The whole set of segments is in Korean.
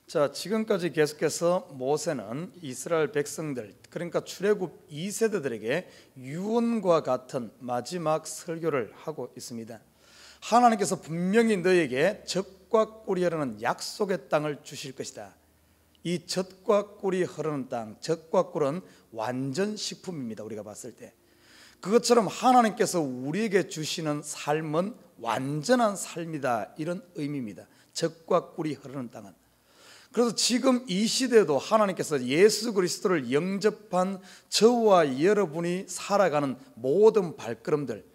자, 지금까지 계속해서 모세는 이스라엘 백성들, 그러니까 출애굽 2세대들에게 유언과 같은 마지막 설교를 하고 있습니다. 하나님께서 분명히 너에게 젖과 꿀이 흐르는 약속의 땅을 주실 것이다. 이 젖과 꿀이 흐르는 땅, 젖과 꿀은 완전 식품입니다. 우리가 봤을 때 그것처럼 하나님께서 우리에게 주시는 삶은 완전한 삶이다, 이런 의미입니다. 젖과 꿀이 흐르는 땅은. 그래서 지금 이 시대에도 하나님께서 예수 그리스도를 영접한 저와 여러분이 살아가는 모든 발걸음들,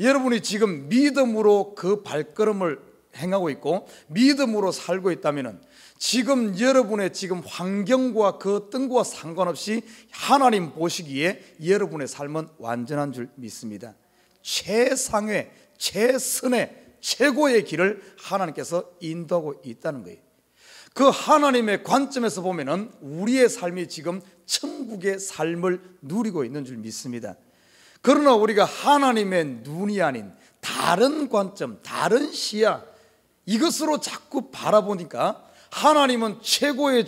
여러분이 지금 믿음으로 그 발걸음을 행하고 있고 믿음으로 살고 있다면 지금 여러분의 지금 환경과 그 어떤 것과 상관없이 하나님 보시기에 여러분의 삶은 완전한 줄 믿습니다. 최상의, 최선의, 최고의 길을 하나님께서 인도하고 있다는 거예요. 그 하나님의 관점에서 보면은 우리의 삶이 지금 천국의 삶을 누리고 있는 줄 믿습니다. 그러나 우리가 하나님의 눈이 아닌 다른 관점, 다른 시야, 이것으로 자꾸 바라보니까 하나님은 최고의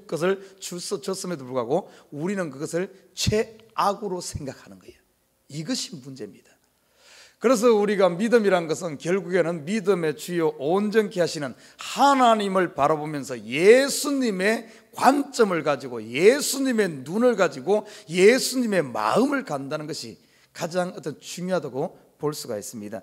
것을 줬음에도 불구하고 우리는 그것을 최악으로 생각하는 거예요. 이것이 문제입니다. 그래서 우리가 믿음이란 것은 결국에는 믿음의 주요 온전케 하시는 하나님을 바라보면서 예수님의 관점을 가지고 예수님의 눈을 가지고 예수님의 마음을 간다는 것이 가장 중요하다고 볼 수가 있습니다.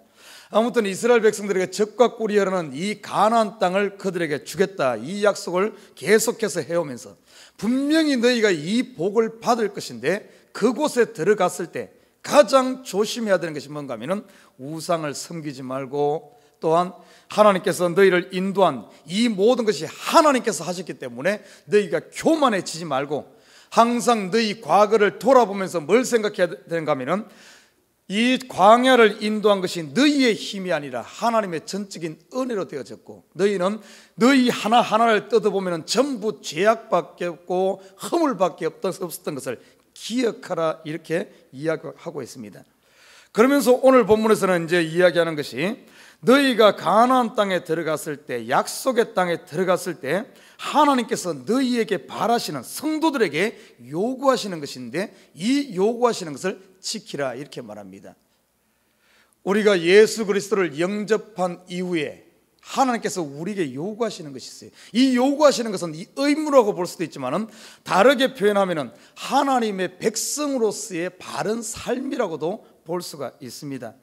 아무튼 이스라엘 백성들에게 젖과 꿀이 흐르는 이 가나안 땅을 그들에게 주겠다, 이 약속을 계속해서 해오면서 분명히 너희가 이 복을 받을 것인데 그곳에 들어갔을 때 가장 조심해야 되는 것이 뭔가 하면 우상을 섬기지 말고, 또한 하나님께서 너희를 인도한 이 모든 것이 하나님께서 하셨기 때문에 너희가 교만해지지 말고 항상 너희 과거를 돌아보면서 뭘 생각해야 되는가 하면 이 광야를 인도한 것이 너희의 힘이 아니라 하나님의 전적인 은혜로 되어졌고 너희는 너희 하나하나를 뜯어보면 전부 죄악밖에 없고 허물밖에 없었던 것을 기억하라, 이렇게 이야기하고 있습니다. 그러면서 오늘 본문에서는 이제 이야기하는 것이 너희가 가나안 땅에 들어갔을 때, 약속의 땅에 들어갔을 때 하나님께서 너희에게 바라시는, 성도들에게 요구하시는 것인데 이 요구하시는 것을 지키라, 이렇게 말합니다. 우리가 예수 그리스도를 영접한 이후에 하나님께서 우리에게 요구하시는 것이 있어요. 이 요구하시는 것은 이 의무라고 볼 수도 있지만 다르게 표현하면 하나님의 백성으로서의 바른 삶이라고도 볼 수가 있습니다.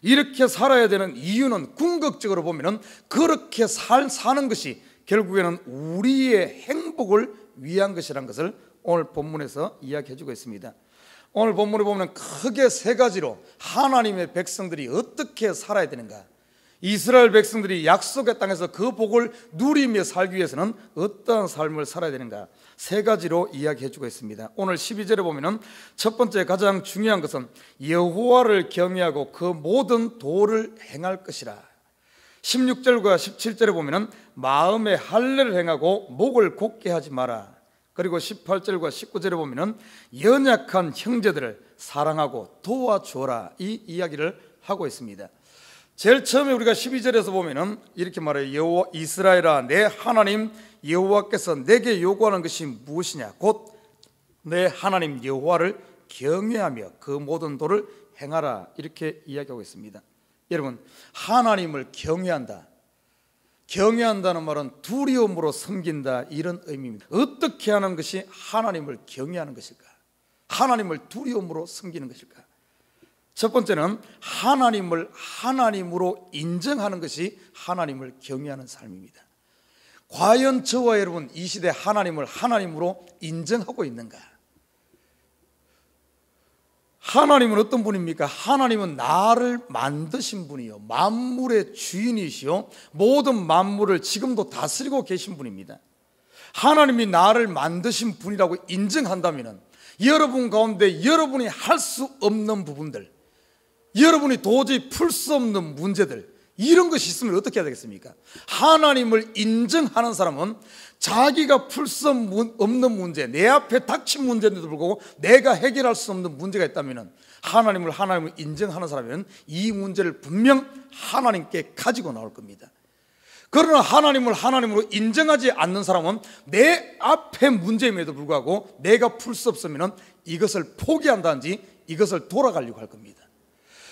이렇게 살아야 되는 이유는 궁극적으로 보면 그렇게 사는 것이 결국에는 우리의 행복을 위한 것이라는 것을 오늘 본문에서 이야기해 주고 있습니다. 오늘 본문에 보면 크게 세 가지로 하나님의 백성들이 어떻게 살아야 되는가, 이스라엘 백성들이 약속의 땅에서 그 복을 누리며 살기 위해서는 어떠한 삶을 살아야 되는가, 세 가지로 이야기해 주고 있습니다. 오늘 12절에 보면 첫 번째 가장 중요한 것은 여호와를 경외하고 그 모든 도를 행할 것이라. 16절과 17절에 보면 마음에 할례를 행하고 목을 곧게 하지 마라. 그리고 18절과 19절에 보면 연약한 형제들을 사랑하고 도와줘라, 이 이야기를 하고 있습니다. 제일 처음에 우리가 12절에서 보면은 이렇게 말해요. 여호와 이스라엘아, 내 하나님 여호와께서 내게 요구하는 것이 무엇이냐, 곧 내 하나님 여호와를 경외하며 그 모든 도를 행하라, 이렇게 이야기하고 있습니다. 여러분, 하나님을 경외한다, 경외한다는 말은 두려움으로 섬긴다, 이런 의미입니다. 어떻게 하는 것이 하나님을 경외하는 것일까? 하나님을 두려움으로 섬기는 것일까? 첫 번째는 하나님을 하나님으로 인정하는 것이 하나님을 경외하는 삶입니다. 과연 저와 여러분 이 시대 하나님을 하나님으로 인정하고 있는가? 하나님은 어떤 분입니까? 하나님은 나를 만드신 분이요, 만물의 주인이시요, 모든 만물을 지금도 다스리고 계신 분입니다. 하나님이 나를 만드신 분이라고 인정한다면 여러분 가운데 여러분이 할 수 없는 부분들, 여러분이 도저히 풀 수 없는 문제들, 이런 것이 있으면 어떻게 해야 되겠습니까? 하나님을 인정하는 사람은 자기가 풀 수 없는 문제, 내 앞에 닥친 문제인데도 불구하고 내가 해결할 수 없는 문제가 있다면 하나님을 인정하는 사람은 이 문제를 분명 하나님께 가지고 나올 겁니다. 그러나 하나님을 하나님으로 인정하지 않는 사람은 내 앞에 문제임에도 불구하고 내가 풀 수 없으면 이것을 포기한다든지 이것을 돌아가려고 할 겁니다.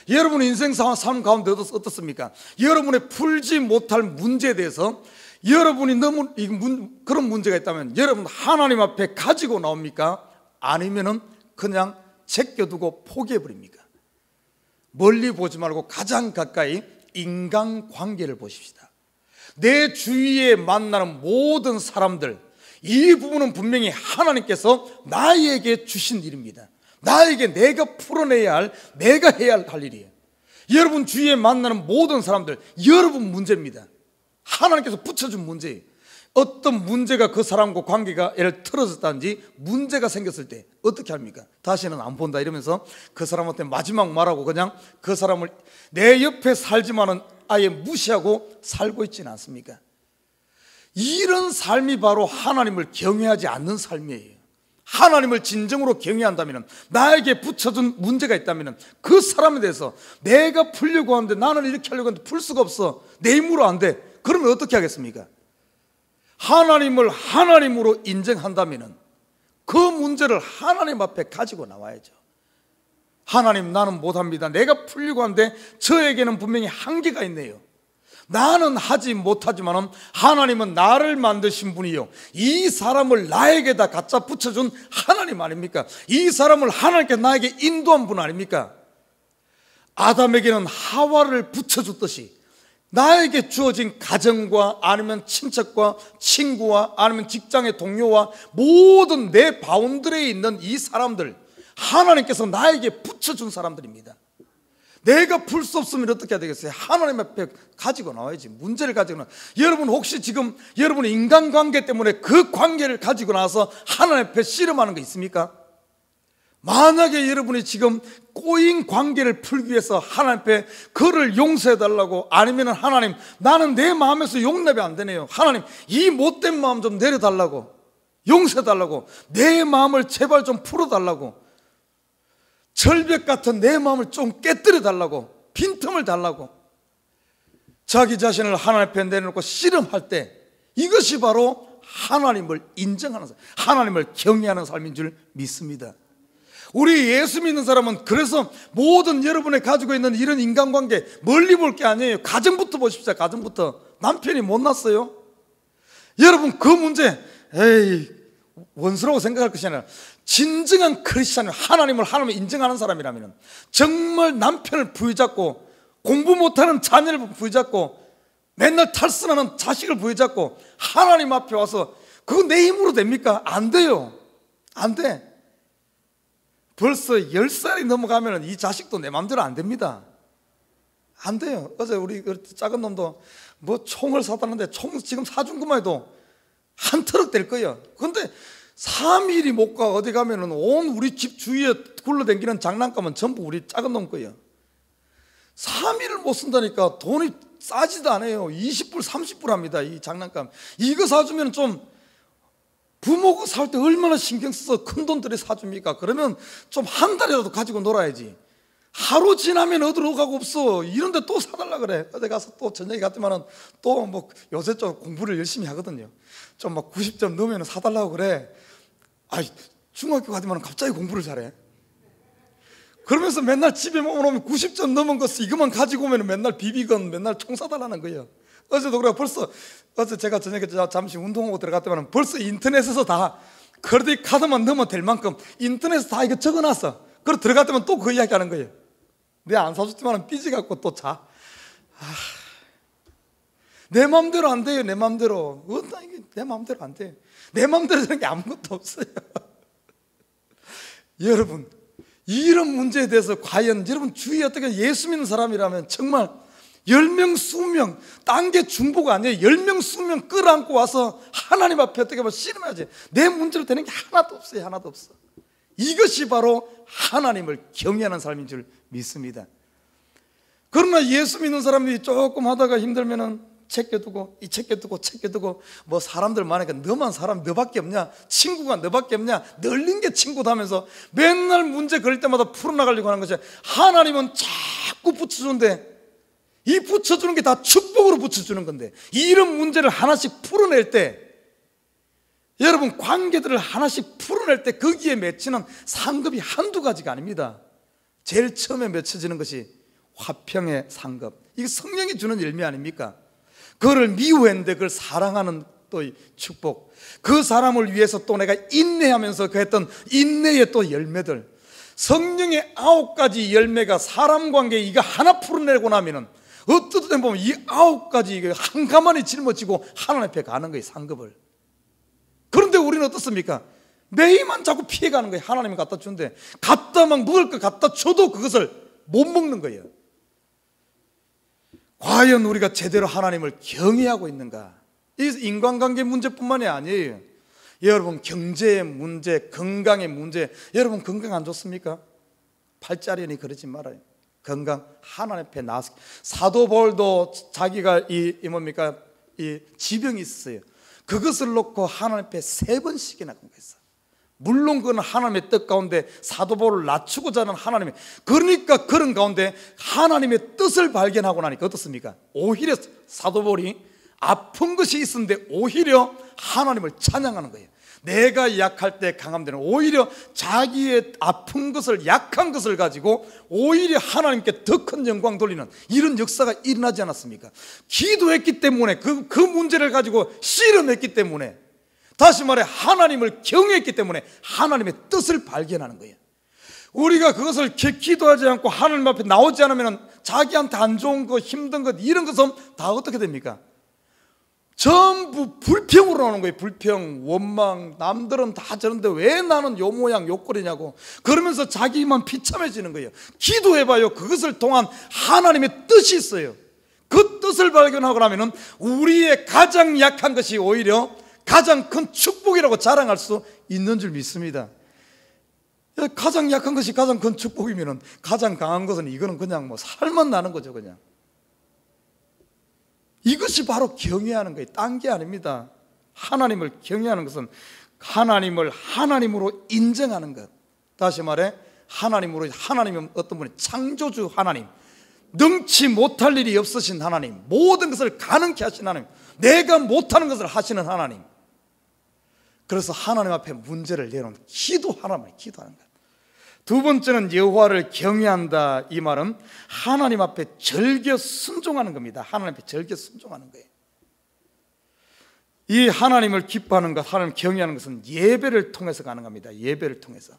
여러분의 인생 삶 가운데도 어떻습니까? 여러분의 풀지 못할 문제에 대해서 여러분이 너무 그런 문제가 있다면 여러분 하나님 앞에 가지고 나옵니까? 아니면은 그냥 제껴두고 포기해버립니까? 멀리 보지 말고 가장 가까이 인간관계를 보십시다. 내 주위에 만나는 모든 사람들, 이 부분은 분명히 하나님께서 나에게 주신 일입니다. 나에게 내가 풀어내야 할, 내가 해야 할 일이에요. 여러분 주위에 만나는 모든 사람들, 여러분 문제입니다. 하나님께서 붙여준 문제예요. 어떤 문제가 그 사람과 관계가 예를 틀어졌다든지 문제가 생겼을 때 어떻게 합니까? 다시는 안 본다 이러면서 그 사람한테 마지막 말하고 그냥 그 사람을 내 옆에 살지만은 아예 무시하고 살고 있지는 않습니까? 이런 삶이 바로 하나님을 경외하지 않는 삶이에요. 하나님을 진정으로 경외한다면, 나에게 붙여준 문제가 있다면 그 사람에 대해서 내가 풀려고 하는데 나는 이렇게 하려고 하는데 풀 수가 없어, 내 힘으로 안 돼. 그러면 어떻게 하겠습니까? 하나님을 하나님으로 인정한다면 그 문제를 하나님 앞에 가지고 나와야죠. 하나님, 나는 못합니다. 내가 풀려고 하는데 저에게는 분명히 한계가 있네요. 나는 하지 못하지만 하나님은 나를 만드신 분이요, 이 사람을 나에게다 갖다 붙여준 하나님 아닙니까? 이 사람을 하나님께 나에게 인도한 분 아닙니까? 아담에게는 하와를 붙여줬듯이 나에게 주어진 가정과 아니면 친척과 친구와 아니면 직장의 동료와 모든 내 바운드리에 있는 이 사람들, 하나님께서 나에게 붙여준 사람들입니다. 내가 풀 수 없으면 어떻게 해야 되겠어요? 하나님 앞에 가지고 나와야지. 문제를 가지고 나와. 여러분 혹시 지금 여러분의 인간관계 때문에 그 관계를 가지고 나와서 하나님 앞에 씨름하는 거 있습니까? 만약에 여러분이 지금 꼬인 관계를 풀기 위해서 하나님 앞에 그를 용서해달라고, 아니면 하나님, 나는 내 마음에서 용납이 안 되네요, 하나님 이 못된 마음 좀 내려달라고, 용서해달라고, 내 마음을 제발 좀 풀어달라고, 절벽 같은 내 마음을 좀 깨뜨려 달라고, 빈틈을 달라고 자기 자신을 하나님 앞에 내려놓고 씨름할 때, 이것이 바로 하나님을 인정하는 삶, 하나님을 경외하는 삶인 줄 믿습니다. 우리 예수 믿는 사람은 그래서 모든 여러분이 가지고 있는 이런 인간관계 멀리 볼 게 아니에요. 가정부터 보십시오. 가정부터. 남편이 못났어요? 여러분 그 문제 에이 원수라고 생각할 것이 아니라, 진정한 크리스찬은 하나님을 하나님을 인정하는 사람이라면 정말 남편을 부여잡고, 공부 못하는 자녀를 부여잡고, 맨날 탈선하는 자식을 부여잡고 하나님 앞에 와서, 그거 내 힘으로 됩니까? 안 돼요. 안 돼. 벌써 10살이 넘어가면 이 자식도 내 마음대로 안 됩니다. 안 돼요. 어제 우리 작은 놈도 뭐 총을 사달라는데 총 지금 사준 것만 해도 한 트럭 될 거예요. 그런데 3일이 못 가. 어디 가면은 온 우리 집 주위에 굴러다니는 장난감은 전부 우리 작은 놈 거예요. 3일을 못 쓴다니까. 돈이 싸지도 않아요. 20불 30불 합니다, 이 장난감. 이거 사주면 좀, 부모가 살 때 얼마나 신경 써서 큰 돈들이 사줍니까? 그러면 좀 한 달이라도 가지고 놀아야지. 하루 지나면 어디로 가고 없어. 이런데 또 사달라 그래. 어제 가서 또 저녁에 갔지만은 또 뭐 요새 좀 공부를 열심히 하거든요. 좀 막 90점 넘으면 사달라고 그래. 아이, 중학교 가지만 갑자기 공부를 잘해. 그러면서 맨날 집에 오면 90점 넘은 거 이것만 가지고 오면 맨날 비비건 맨날 총 사달라는 거예요. 어제도 그래. 벌써 어제 제가 저녁에 잠시 운동하고 들어갔더니 벌써 인터넷에서 다 크레딧 카드만 넣으면 될 만큼 인터넷에서 다 이거 적어놨어. 그래 들어갔더니 또 그 이야기 하는 거예요. 내가 안 사줬지만 삐져갖고 또 자. 내 마음대로 안 돼요. 내 마음대로. 내 마음대로 안 돼요. 내 마음대로 되는 게 아무것도 없어요. 여러분, 이런 문제에 대해서 과연 여러분 주위에 어떻게 예수 믿는 사람이라면 정말 10명, 20명, 딴 게 중보가 아니에요. 10명, 20명 끌어안고 와서 하나님 앞에 어떻게 보면 씨름해야지. 내 문제로 되는 게 하나도 없어요. 하나도 없어. 이것이 바로 하나님을 경외하는 삶인 줄 믿습니다. 그러나 예수 믿는 사람들이 조금 하다가 힘들면은 챙겨두고, 이 챙겨두고, 뭐 사람들 많으니까 너만 사람 너밖에 없냐, 친구가 너밖에 없냐, 널린 게 친구다 하면서 맨날 문제 걸릴 때마다 풀어나가려고 하는 거죠. 하나님은 자꾸 붙여주는데 이 붙여주는 게 다 축복 축복으로 붙여주는 건데, 이런 문제를 하나씩 풀어낼 때, 여러분 관계들을 하나씩 풀어낼 때 거기에 맺히는 상급이 한두 가지가 아닙니다. 제일 처음에 맺혀지는 것이 화평의 상급. 이게 성령이 주는 열매 아닙니까? 그거를 미워했는데 그걸 사랑하는 또 축복, 그 사람을 위해서 또 내가 인내하면서 그 했던 인내의 또 열매들, 성령의 9가지 열매가 사람 관계에 이거 하나 풀어내고 나면은 어떤 때 보면 이 9가지 한가만히 짊어지고 하나님 앞에 가는 거예요, 상급을. 그런데 우리는 어떻습니까? 매일만 자꾸 피해가는 거예요. 하나님이 갖다 준대, 갖다 막 먹을 거 갖다 줘도 그것을 못 먹는 거예요. 과연 우리가 제대로 하나님을 경외하고 있는가? 이 인간관계 문제뿐만이 아니에요. 여러분 경제의 문제, 건강의 문제, 여러분 건강 안 좋습니까? 팔자리니 그러지 말아요. 건강 하나님 앞에 나서. 사도 바울도 자기가 이 뭡니까? 이 지병이 있었어요. 그것을 놓고 하나님 앞에 3번씩이나 공부했어요. 물론 그건 하나님의 뜻 가운데 사도 바울을 낮추고자 하는 하나님의, 그러니까 그런 가운데 하나님의 뜻을 발견하고 나니까 어떻습니까? 오히려 사도 바울이 아픈 것이 있었는데 오히려 하나님을 찬양하는 거예요. 내가 약할 때 강함 되는, 오히려 자기의 아픈 것을, 약한 것을 가지고 오히려 하나님께 더 큰 영광 돌리는 이런 역사가 일어나지 않았습니까? 기도했기 때문에, 그 문제를 가지고 씨름했기 때문에, 다시 말해 하나님을 경외했기 때문에 하나님의 뜻을 발견하는 거예요. 우리가 그것을 기도하지 않고 하나님 앞에 나오지 않으면 자기한테 안 좋은 것, 힘든 것, 이런 것은 다 어떻게 됩니까? 전부 불평으로 나오는 거예요. 불평, 원망, 남들은 다 저런데 왜 나는 요 모양 요 꼴이냐고, 그러면서 자기만 비참해지는 거예요. 기도해봐요. 그것을 통한 하나님의 뜻이 있어요. 그 뜻을 발견하고 나면 우리의 가장 약한 것이 오히려 가장 큰 축복이라고 자랑할 수 있는 줄 믿습니다. 가장 약한 것이 가장 큰 축복이면 가장 강한 것은 이거는 그냥 뭐 살만 나는 거죠. 그냥 이것이 바로 경외하는 거예요. 딴 게 아닙니다. 하나님을 경외하는 것은 하나님을 하나님으로 인정하는 것. 다시 말해 하나님으로, 하나님은 어떤 분이 창조주 하나님, 능치 못할 일이 없으신 하나님, 모든 것을 가능케 하신 하나님, 내가 못하는 것을 하시는 하나님. 그래서 하나님 앞에 문제를 내놓은 기도하라면 기도하는 것. 두 번째는 여호와를 경외한다. 이 말은 하나님 앞에 절겨 순종하는 겁니다. 하나님 앞에 절겨 순종하는 거예요. 이 하나님을 기뻐하는 것, 하나님을 경외하는 것은 예배를 통해서 가능합니다. 예배를 통해서.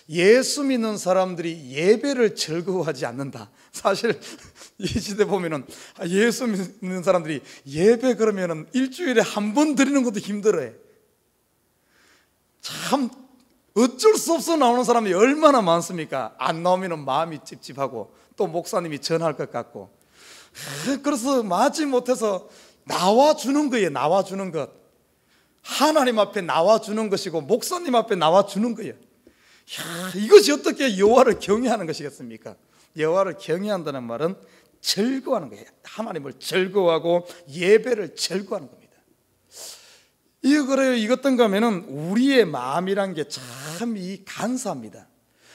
예수 믿는 사람들이 예배를 즐거워하지 않는다. 사실 이 시대 보면은 예수 믿는 사람들이 예배 그러면은 일주일에 한 번 드리는 것도 힘들어요. 참 어쩔 수 없어 나오는 사람이 얼마나 많습니까? 안 나오면 마음이 찝찝하고 또 목사님이 전할 것 같고, 그래서 마지못해서 나와주는 거예요. 나와주는 것. 하나님 앞에 나와주는 것이고 목사님 앞에 나와주는 거예요. 이것이 어떻게 여호와를 경외하는 것이겠습니까? 여호와를 경외한다는 말은 즐거워하는 거예요. 하나님을 즐거워하고 예배를 즐거워하는 겁니다. 이거 그래요. 이것 어떤가 하면은 우리의 마음이란 게 참 간사합니다.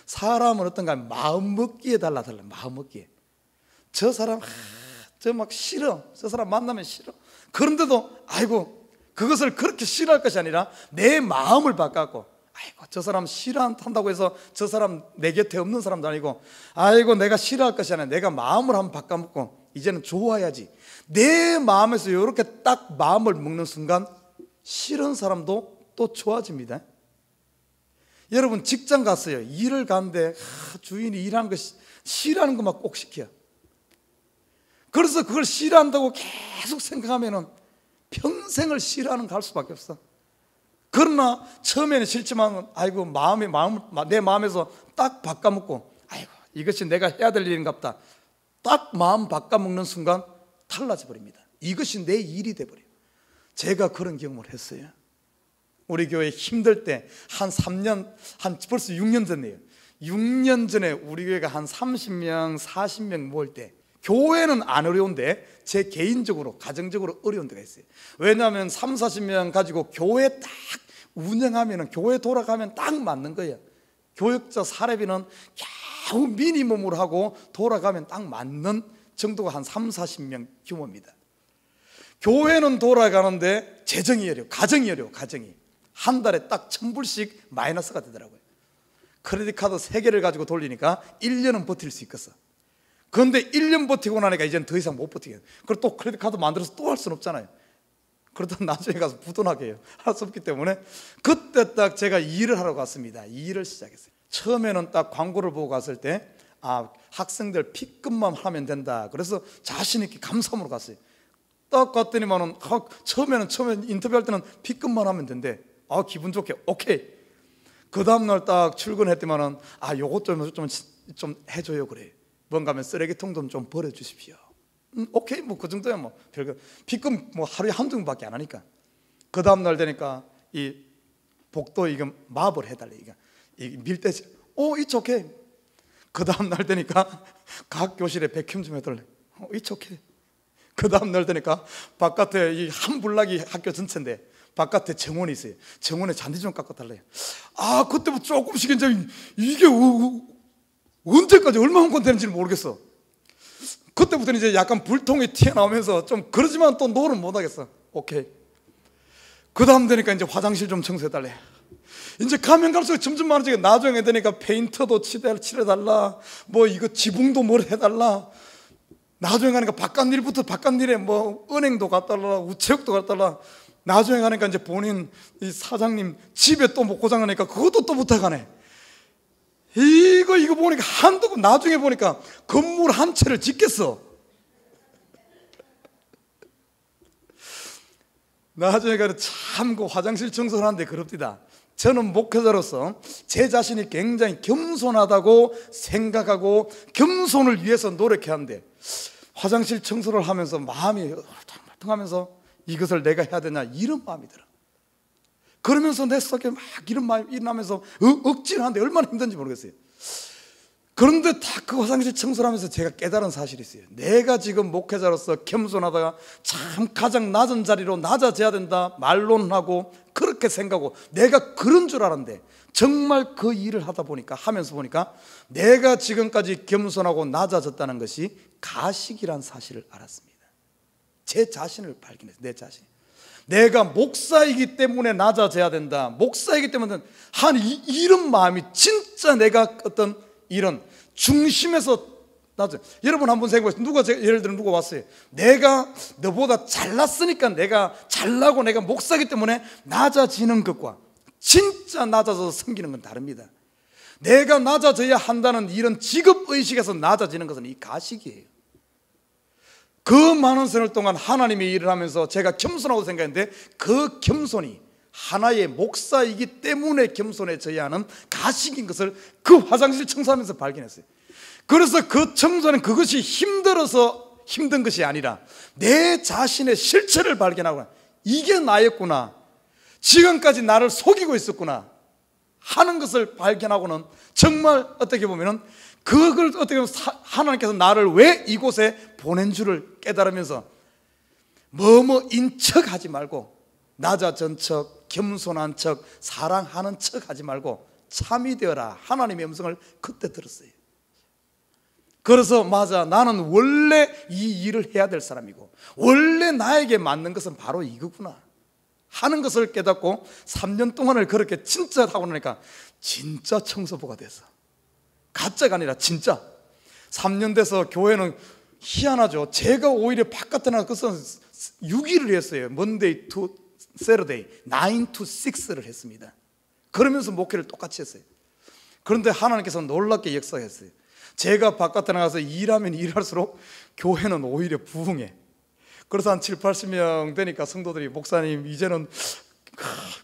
사람은 어떤가 하면 마음 먹기에 달라. 마음 먹기에. 저 사람 저 막 싫어. 저 사람 만나면 싫어. 그런데도 아이고 그것을 그렇게 싫어할 것이 아니라 내 마음을 바꿔갖고, 아이고 저 사람 싫어한다고 해서 저 사람 내 곁에 없는 사람도 아니고, 아이고 내가 싫어할 것이 아니라 내가 마음을 한번 바꿔먹고 이제는 좋아야지. 내 마음에서 이렇게 딱 마음을 먹는 순간 싫은 사람도 또 좋아집니다. 여러분 직장 갔어요. 일을 가는데 주인이 일하는 거 싫어하는 것만 꼭 시켜. 그래서 그걸 싫어한다고 계속 생각하면은 평생을 싫어하는 갈 수밖에 없어. 그러나 처음에는 싫지만 아이고 내 마음에서 딱 바꿔먹고, 아이고 이것이 내가 해야 될 일인갑다. 딱 마음 바꿔먹는 순간 달라져 버립니다. 이것이 내 일이 돼버려요. 제가 그런 경험을 했어요. 우리 교회 힘들 때 한 3년, 벌써 6년 전이에요. 6년 전에 우리 교회가 한 30명, 40명 모일 때, 교회는 안 어려운데 제 개인적으로, 가정적으로 어려운 데가 있어요. 왜냐하면 3, 40명 가지고 교회 딱 운영하면, 교회 돌아가면 딱 맞는 거예요. 교육자 사례비는 겨우 미니멈으로 하고 돌아가면 딱 맞는 정도가 한 3, 40명 규모입니다. 교회는 돌아가는데 재정이 어려워, 가정이 어려워. 가정이 한 달에 딱 1,000불씩 마이너스가 되더라고요. 크레딧 카드 3개를 가지고 돌리니까 1년은 버틸 수 있겠어. 그런데 1년 버티고 나니까 이제는 더 이상 못 버티겠어요. 그리고 또 크레딧 카드 만들어서 또 할 수는 없잖아요. 그러다 나중에 가서 부도나게 해요. 할 수 없기 때문에 그때 딱 제가 일을 하러 갔습니다. 일을 시작했어요. 처음에는 딱 광고를 보고 갔을 때 학생들 피급만 하면 된다. 그래서 자신 있게 감사함으로 갔어요. 딱 갔더니만은 처음에 인터뷰할 때는 피급만 하면 된대. 기분 좋게 오케이. 그 다음날 딱 출근했더니만은 요것 좀 해줘요. 그래. 뭔가 하면 쓰레기통도 좀 버려주십시오. 오케이, 뭐 그 정도야. 뭐 별거 피금 뭐 하루에 한두 번밖에 안 하니까. 그 다음날 되니까 이 복도 이거 마블 해달래. 이거 이 밀대지. it's okay. 그 다음날 되니까 각 교실에 백큐um 좀 해달래. it's okay. 그 다음날 되니까 바깥에 이 한 블락이 학교 전체인데 바깥에 정원이 있어요. 정원에 잔디 좀 깎아달래요. 그때부터 조금씩 이제 이게 언제까지 얼마만큼 되는지를 모르겠어. 그때부터 이제 약간 불통이 튀어나오면서 좀 그러지만 또 노는 못하겠어. 오케이. 그 다음 되니까 이제 화장실 좀 청소해달래. 이제 가면 갈수록 점점 많아지고 나중에 되니까 페인터도 칠해달라. 뭐 이거 지붕도 뭘 해달라. 나중에 가니까 바깥일에 뭐 은행도 갖달라, 우체국도 갖달라. 나중에 가니까 이제 본인 이 사장님 집에 또 뭐 고장나니까 그것도 또 부탁하네. 이거 보니까 나중에 보니까 건물 한 채를 짓겠어. 나중에 가서 참 그 화장실 청소를 하는데 그럽디다. 저는 목회자로서 제 자신이 굉장히 겸손하다고 생각하고 겸손을 위해서 노력해야 하는데 화장실 청소를 하면서 마음이 퉁퉁하면서 이것을 내가 해야 되냐 이런 마음이 들어. 그러면서 내 속에 막 이런 마음이 일어나면서 억지를 하는데 얼마나 힘든지 모르겠어요. 그런데 다 그 화장실 청소를 하면서 제가 깨달은 사실이 있어요. 내가 지금 목회자로서 겸손하다가 참 가장 낮은 자리로 낮아져야 된다 말로는 하고 그렇게 생각하고 내가 그런 줄 알았는데 정말 그 일을 하면서 보니까 내가 지금까지 겸손하고 낮아졌다는 것이 가식이란 사실을 알았습니다. 제 자신을 발견했어요. 내 자신. 내가 목사이기 때문에 낮아져야 된다. 목사이기 때문에 이런 마음이 진짜 내가 어떤 이런 중심에서 낮아. 여러분 한번 생각해보세요. 예를 들어 누가 왔어요. 내가 너보다 잘났으니까 내가 잘나고 내가 목사이기 때문에 낮아지는 것과 진짜 낮아져서 섬기는 건 다릅니다. 내가 낮아져야 한다는 이런 직업의식에서 낮아지는 것은 이 가식이에요. 그 많은 세월 동안 하나님의 일을 하면서 제가 겸손하고 생각했는데 그 겸손이 하나의 목사이기 때문에 겸손해져야 하는 가식인 것을 그 화장실 청소하면서 발견했어요. 그래서 그 청소는 그것이 힘들어서 힘든 것이 아니라 내 자신의 실체를 발견하구나. 이게 나였구나. 지금까지 나를 속이고 있었구나 하는 것을 발견하고는 정말 어떻게 보면 그걸 어떻게 보면 하나님께서 나를 왜 이곳에 보낸 줄을 깨달으면서 뭐뭐인 척 하지 말고 낮아진 척, 겸손한 척, 사랑하는 척 하지 말고 참이 되어라 하나님의 음성을 그때 들었어요. 그래서 맞아, 나는 원래 이 일을 해야 될 사람이고 원래 나에게 맞는 것은 바로 이거구나 하는 것을 깨닫고 3년 동안을 그렇게 진짜 하고 나니까 진짜 청소부가 됐어. 가짜가 아니라 진짜. 3년 돼서 교회는 희한하죠. 제가 오히려 바깥에 나가서 6일을 했어요. Monday to Saturday 9 to 6를 했습니다. 그러면서 목회를 똑같이 했어요. 그런데 하나님께서 놀랍게 역사했어요. 제가 바깥에 나가서 일하면 일할수록 교회는 오히려 부흥해. 그래서 한 7, 80명 되니까 성도들이 목사님 이제는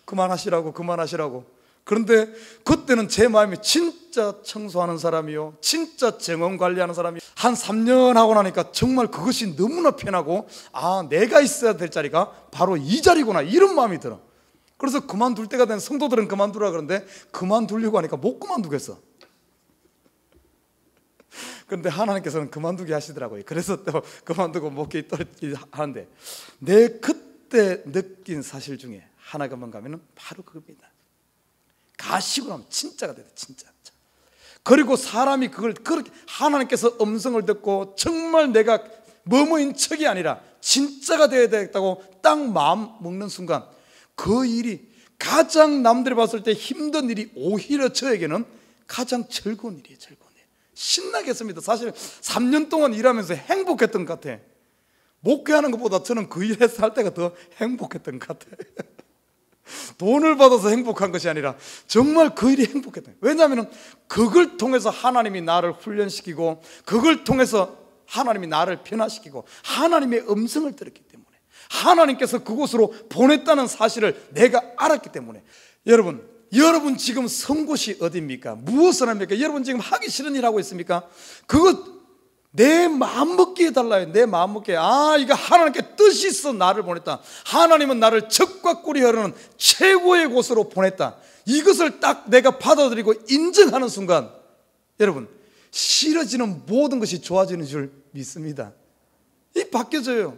그만하시라고. 그런데 그때는 제 마음이 진짜 청소하는 사람이요, 진짜 정원 관리하는 사람이 한 3년 하고 나니까 정말 그것이 너무나 편하고 내가 있어야 될 자리가 바로 이 자리구나 이런 마음이 들어. 그래서 그만둘 때가 된 성도들은 그만두라 그러는데 그만두려고 하니까 못 그만두겠어. 그런데 하나님께서는 그만두게 하시더라고요. 그래서 또 그만두고 목회 또 하는데 내 그때 느낀 사실 중에 하나가 뭔가 하면 바로 그겁니다. 가식으로 하면 진짜가 돼요. 진짜. 그리고 사람이 그걸 그렇게 하나님께서 음성을 듣고 정말 내가 뭐뭐인 척이 아니라 진짜가 되어야 되겠다고 딱 마음 먹는 순간 그 일이 가장 남들이 봤을 때 힘든 일이 오히려 저에게는 가장 즐거운 일이에요. 즐거운 일. 신나게 했습니다. 사실 3년 동안 일하면서 행복했던 것 같아. 목회하는 것보다 저는 그 일에서 할 때가 더 행복했던 것 같아. 돈을 받아서 행복한 것이 아니라 정말 그 일이 행복했다. 왜냐하면 그걸 통해서 하나님이 나를 훈련시키고 그걸 통해서 하나님이 나를 변화시키고 하나님의 음성을 들었기 때문에 하나님께서 그곳으로 보냈다는 사실을 내가 알았기 때문에 여러분 지금 선 곳이 어디입니까? 무엇을 합니까? 여러분 지금 하기 싫은 일 하고 있습니까? 그것 내 마음먹기에 달라요. 내 마음먹기에 이거 하나님께 뜻이 있어 나를 보냈다. 하나님은 나를 적과 꿀이 흐르는 최고의 곳으로 보냈다. 이것을 딱 내가 받아들이고 인정하는 순간 여러분 싫어지는 모든 것이 좋아지는 줄 믿습니다. 이 바뀌어져요.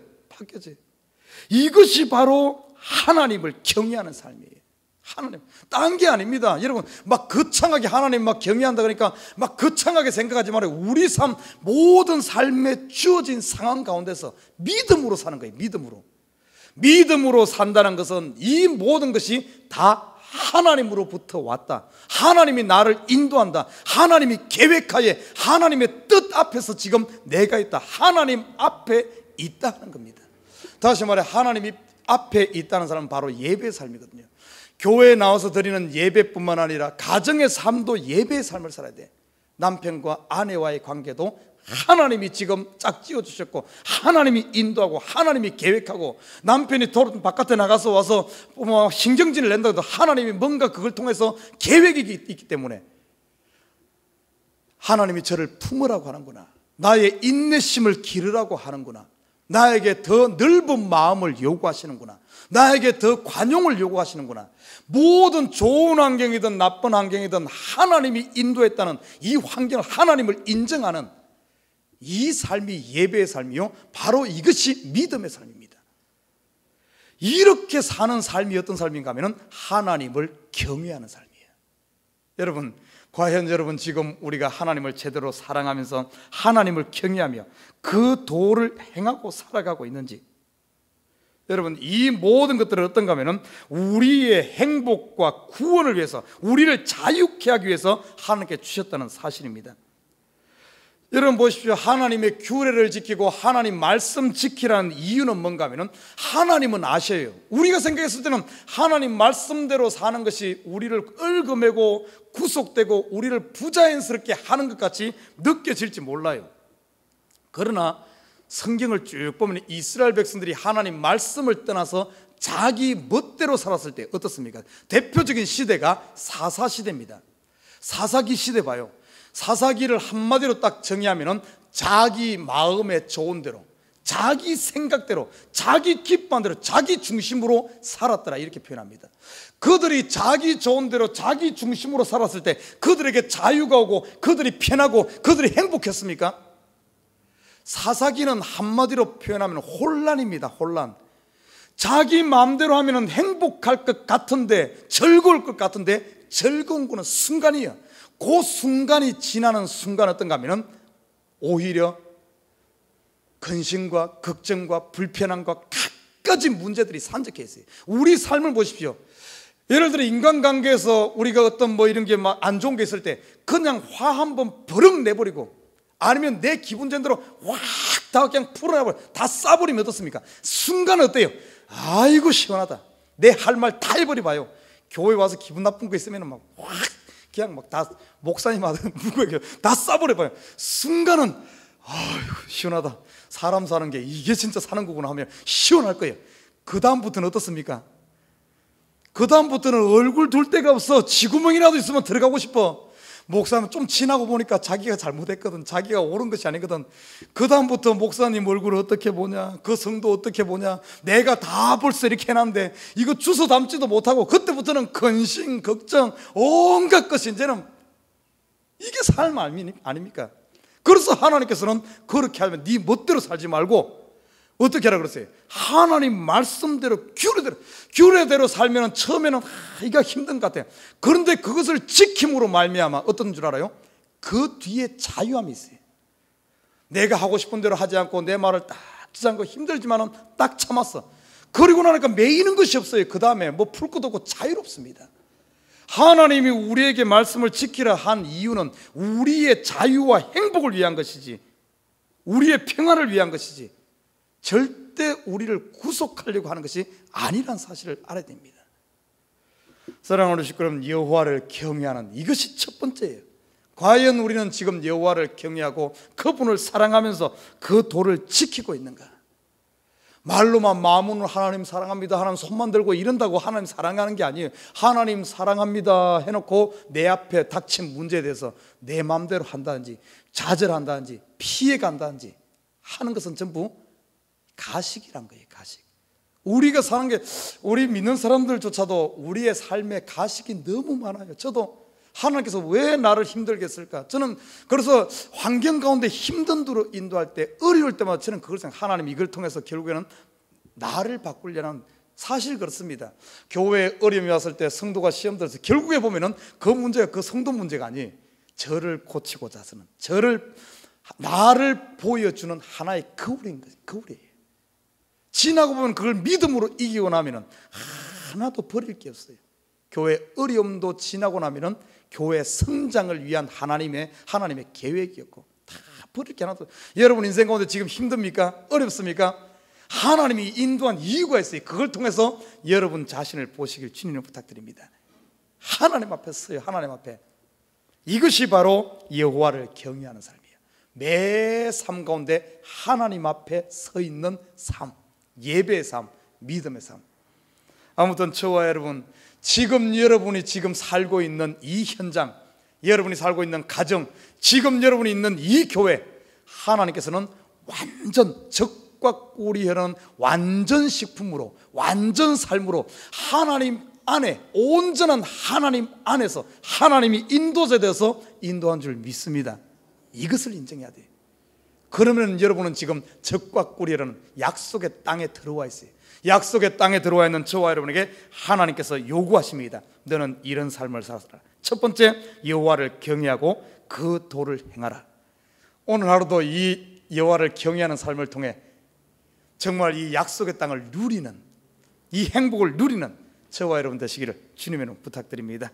이것이 바로 하나님을 경외하는 삶이에요. 하나님, 딴 게 아닙니다. 여러분, 막 거창하게 하나님 막 경외한다 그러니까 막 거창하게 생각하지 말아요. 우리 삶, 모든 삶에 주어진 상황 가운데서 믿음으로 사는 거예요. 믿음으로 산다는 것은 이 모든 것이 다 하나님으로부터 왔다. 하나님이 나를 인도한다. 하나님이 계획하에 하나님의 뜻 앞에서 지금 내가 있다. 하나님 앞에 있다는 겁니다. 다시 말해 하나님이 앞에 있다는 사람은 바로 예배의 삶이거든요. 교회에 나와서 드리는 예배뿐만 아니라 가정의 삶도 예배의 삶을 살아야 돼. 남편과 아내와의 관계도 하나님이 지금 짝 지어주셨고 하나님이 인도하고 하나님이 계획하고 남편이 바깥에 나가서 와서 신경질을 낸다고 해도 하나님이 뭔가 그걸 통해서 계획이 있기 때문에 하나님이 저를 품으라고 하는구나. 나의 인내심을 기르라고 하는구나. 나에게 더 넓은 마음을 요구하시는구나. 나에게 더 관용을 요구하시는구나. 모든 좋은 환경이든 나쁜 환경이든 하나님이 인도했다는 이 환경을 하나님을 인정하는 이 삶이 예배의 삶이요 바로 이것이 믿음의 삶입니다. 이렇게 사는 삶이 어떤 삶인가 하면 하나님을 경외하는 삶이에요. 여러분 과연 여러분 지금 우리가 하나님을 제대로 사랑하면서 하나님을 경외하며 그 도를 행하고 살아가고 있는지, 여러분 이 모든 것들은 어떤가 하면 우리의 행복과 구원을 위해서 우리를 자유케 하기 위해서 하나님께 주셨다는 사실입니다. 여러분 보십시오. 하나님의 규례를 지키고 하나님 말씀 지키라는 이유는 뭔가 하면 하나님은 아셔요. 우리가 생각했을 때는 하나님 말씀대로 사는 것이 우리를 얽어매고 구속되고 우리를 부자연스럽게 하는 것 같이 느껴질지 몰라요. 그러나 성경을 쭉 보면 이스라엘 백성들이 하나님 말씀을 떠나서 자기 멋대로 살았을 때 어떻습니까? 대표적인 시대가 사사시대입니다. 사사기 시대 봐요. 사사기를 한마디로 딱 정의하면 자기 마음에 좋은 대로 자기 생각대로 자기 기뻐한 대로 자기 중심으로 살았더라 이렇게 표현합니다. 그들이 자기 좋은 대로 자기 중심으로 살았을 때 그들에게 자유가 오고 그들이 편하고 그들이 행복했습니까? 사사기는 한마디로 표현하면 혼란입니다. 혼란. 자기 마음대로 하면 행복할 것 같은데 즐거울 것 같은데 즐거운 거는 순간이에요. 그 순간이 지나는 순간 어떤가 하면 오히려 근심과 걱정과 불편함과 갖가지 문제들이 산적해 있어요. 우리 삶을 보십시오. 예를 들어 인간관계에서 우리가 어떤 이런 게 막 안 좋은 게 있을 때 그냥 화 한번 버럭 내버리고 아니면 내 기분 전대로 확 다 그냥 풀어내버려 다 쏴버리면 어떻습니까? 순간 어때요? 아이고 시원하다. 내 할 말 다 해버려봐요. 교회 와서 기분 나쁜 거 있으면 막 확 그냥 막 다 목사님하든 누구에게 다 쏴버려봐요. 순간은 아이고 시원하다. 사람 사는 게 이게 진짜 사는 거구나 하면 시원할 거예요. 그 다음부터는 어떻습니까? 그 다음부터는 얼굴 둘 데가 없어. 쥐구멍이라도 있으면 들어가고 싶어. 목사는 좀 지나고 보니까 자기가 잘못했거든. 자기가 옳은 것이 아니거든. 그 다음부터 목사님 얼굴을 어떻게 보냐, 그 성도 어떻게 보냐, 내가 다 벌써 이렇게 해놨는데 이거 주워 담지도 못하고 그때부터는 근심, 걱정, 온갖 것이 이제는 이게 삶 아닙니까? 그래서 하나님께서는 그렇게 하면 네 멋대로 살지 말고 어떻게 하라 그랬어요? 하나님 말씀대로 규례대로 살면 처음에는 이가 힘든 것 같아요. 그런데 그것을 지킴으로 말미암아 어떤 줄 알아요? 그 뒤에 자유함이 있어요. 내가 하고 싶은 대로 하지 않고 내 말을 딱 듣지 않고 힘들지만은 딱 참았어. 그리고 나니까 매이는 것이 없어요. 그 다음에 뭐 풀 것도 없고 자유롭습니다. 하나님이 우리에게 말씀을 지키라 한 이유는 우리의 자유와 행복을 위한 것이지, 우리의 평안을 위한 것이지, 절대 우리를 구속하려고 하는 것이 아니란 사실을 알아야 됩니다. 사랑하는 식구여러분, 여호와를 경외하는 이것이 첫 번째예요. 과연 우리는 지금 여호와를 경외하고 그분을 사랑하면서 그 도를 지키고 있는가? 말로만 마음으로 하나님 사랑합니다, 하나님 손만 들고 이런다고 하나님 사랑하는 게 아니에요. 하나님 사랑합니다 해놓고 내 앞에 닥친 문제에 대해서 내 마음대로 한다든지 좌절한다든지 피해간다든지 하는 것은 전부 가식이란 거예요. 가식. 우리가 사는 게, 우리 믿는 사람들조차도 우리의 삶에 가식이 너무 많아요. 저도 하나님께서 왜 나를 힘들게 했을까? 저는 그래서 환경 가운데 힘든 도로 인도할 때, 어려울 때마다 저는 그걸 생각, 하나님 이걸 통해서 결국에는 나를 바꾸려는, 사실 그렇습니다. 교회에 어려움이 왔을 때 성도가 시험 들어서 결국에 보면은 그 문제가 그 성도 문제가 아니에요. 저를 고치고자 하는, 나를 보여주는 하나의 거울인 거예요. 거울이에요. 지나고 보면 그걸 믿음으로 이기고 나면은 하나도 버릴 게 없어요. 교회 어려움도 지나고 나면은 교회 성장을 위한 하나님의 계획이었고, 다 버릴 게 하나도. 여러분 인생 가운데 지금 힘듭니까? 어렵습니까? 하나님이 인도한 이유가 있어요. 그걸 통해서 여러분 자신을 보시길 주님을 부탁드립니다. 하나님 앞에 서요. 하나님 앞에. 이것이 바로 여호와를 경외하는 삶이에요. 매 삶 가운데 하나님 앞에 서 있는 삶, 예배의 삶, 믿음의 삶. 아무튼 저와 여러분, 지금 여러분이 지금 살고 있는 이 현장, 여러분이 살고 있는 가정, 지금 여러분이 있는 이 교회, 하나님께서는 완전 적과 꿀이 흐르는 완전 식품으로, 완전 삶으로 하나님 안에, 온전한 하나님 안에서 하나님이 인도자 되어서 인도한 줄 믿습니다. 이것을 인정해야 돼요. 그러면 여러분은 지금 적과 꿀이라는 약속의 땅에 들어와 있어요. 약속의 땅에 들어와 있는 저와 여러분에게 하나님께서 요구하십니다. 너는 이런 삶을 살아라. 첫 번째, 여호와를 경외하고 그 도를 행하라. 오늘 하루도 이 여호와를 경외하는 삶을 통해 정말 이 약속의 땅을 누리는, 이 행복을 누리는 저와 여러분 되시기를 주님의 이름으로 부탁드립니다.